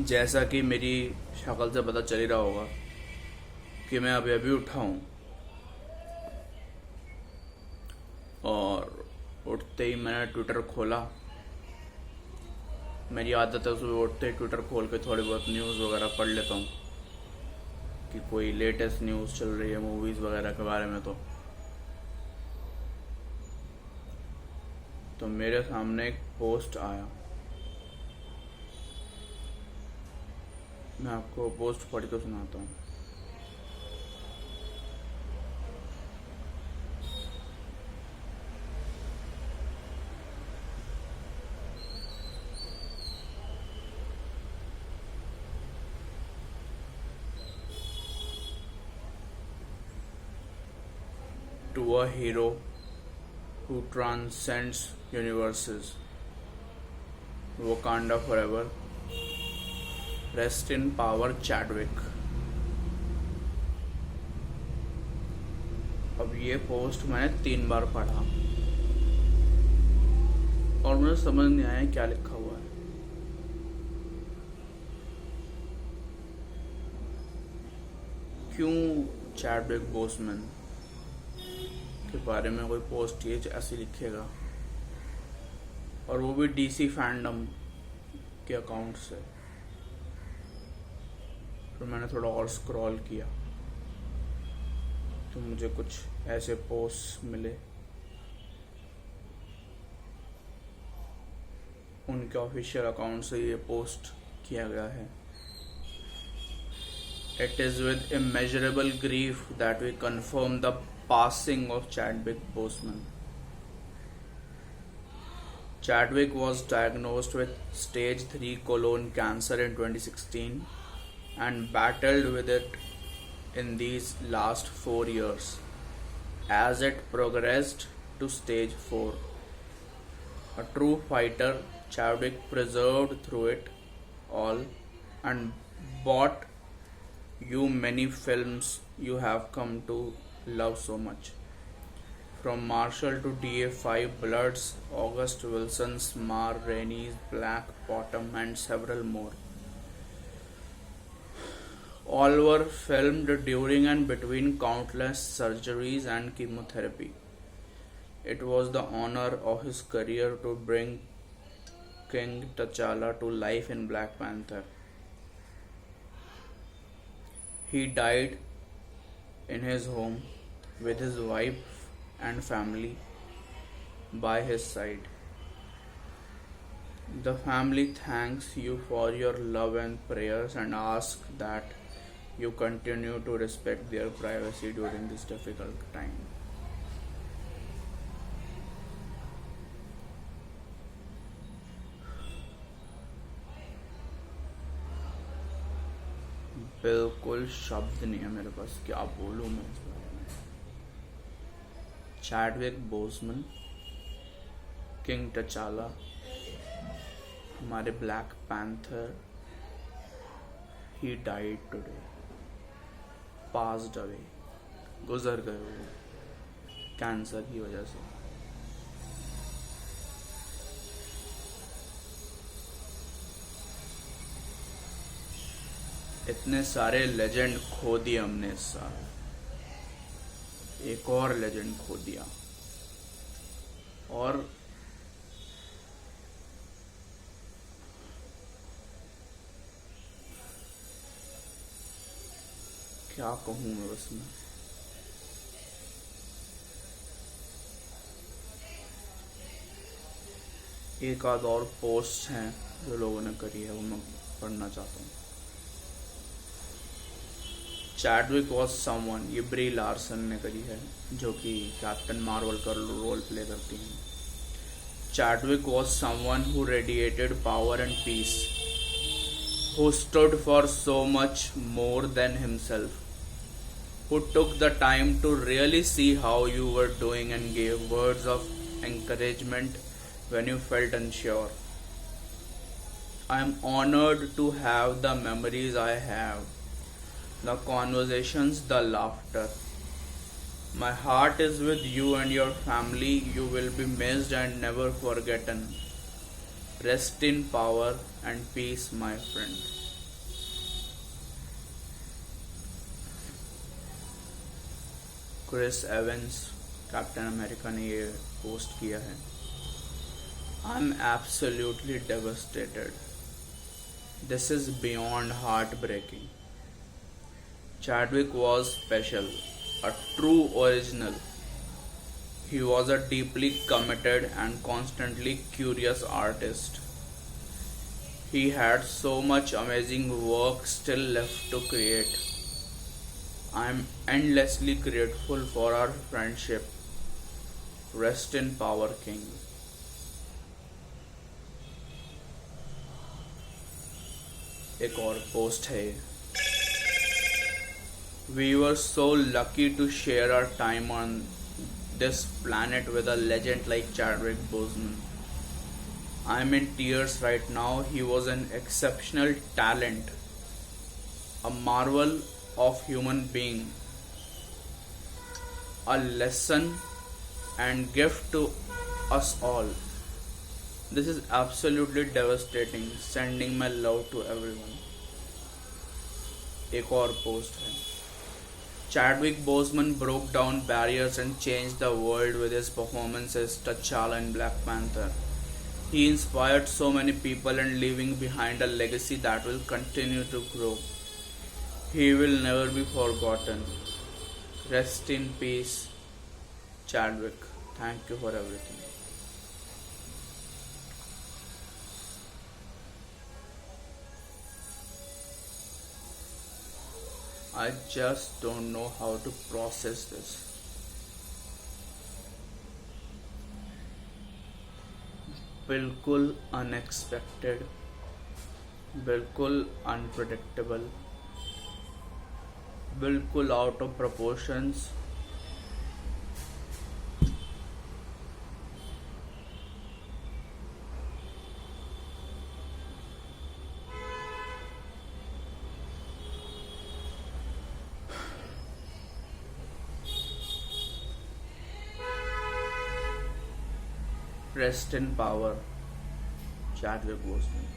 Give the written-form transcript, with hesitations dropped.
जैसा कि मेरी शक्ल से पता चल ही रहा होगा कि मैं अभी अभी उठा हूँ और उठते ही मैंने ट्विटर खोला। मेरी आदत है सुबह उठते ही ट्विटर खोल के थोड़ी बहुत न्यूज़ वगैरह पढ़ लेता हूँ कि कोई लेटेस्ट न्यूज़ चल रही है मूवीज़ वगैरह के बारे में। तो मेरे सामने एक पोस्ट आया। मैं आपको पोस्ट पढ़ के सुनाता हूँ। To a hero who transcends universes, Wakanda forever. Rest in power, Chadwick. अब ये पोस्ट मैंने 3 बार पढ़ा और मुझे समझ नहीं आया क्या लिखा हुआ है। क्यों चैडविक बोसमैन के बारे में कोई पोस्ट ये ऐसे लिखेगा, और वो भी डीसी फैंडम के अकाउंट से। फिर मैंने थोड़ा और स्क्रॉल किया तो मुझे कुछ ऐसे पोस्ट मिले। उनके ऑफिशियल अकाउंट से ये पोस्ट किया गया है। It is with immeasurable grief that we confirm the passing of Chadwick Boseman. Chadwick was diagnosed with stage 3 colon cancer in 2016 and battled with it in these last 4 years as it progressed to stage 4. A true fighter, Chadwick persevered through it all and brought you many films you have come to love so much. From Marshall to DA5 Bloods, August Wilson's Ma Rainey's Black Bottom, and several more. All were filmed during and between countless surgeries and chemotherapy. It was the honor of his career to bring King T'Challa to life in Black Panther. He died in his home with his wife and family by his side. The family thanks you for your love and prayers and asks that you continue to respect their privacy during this difficult time. बिल्कुल शब्द नहीं है मेरे पास, क्या बोलूं मैं इस बारे में। चैडविक बोसमैन, किंग टचाला, हमारे black panther, he died today, passed away, गुजर गए वो कैंसर की वजह से। इतने सारे लेजेंड खो दिए हमने इस साल, एक और लेजेंड खो दिया। और क्या कहूं मैं बस में। एक आध और पोस्ट हैं जो लोगों ने करी है, वो मैं पढ़ना चाहता हूँ। चैडविक वॉज समवन, ये ब्री लार्सन ने करी है जो कि कैप्टन मार्वल का रोल प्ले करती हैं। Chadwick was someone who radiated power and peace, who stood for so much more than himself, who took the time to really see how you were doing and gave words of encouragement when you felt unsure. I am honored to have the memories I have, the conversations, the laughter. My heart is with you and your family. You will be missed and never forgotten. Rest in power and peace, my friend. Chris Evans Captain America ने ये post किया है। I am absolutely devastated, this is beyond heartbreaking. Chadwick was special, a true original. He was a deeply committed and constantly curious artist. He had so much amazing work still left to create. I am endlessly grateful for our friendship. Rest in power, King. एक और post है। We were so lucky to share our time on this planet with a legend like Chadwick Boseman. I'm in tears right now. He was an exceptional talent, a marvel of human being, a lesson and gift to us all. This is absolutely devastating. Sending my love to everyone. एक और post है। Chadwick Boseman broke down barriers and changed the world with his performances T'Challa in Black Panther. He inspired so many people and leaving behind a legacy that will continue to grow. He will never be forgotten. Rest in peace, Chadwick. Thank you for everything. I just don't know how to process this. बिल्कुल unexpected, बिल्कुल unpredictable, बिल्कुल out of proportions. Rest in power, Chadwick Boseman.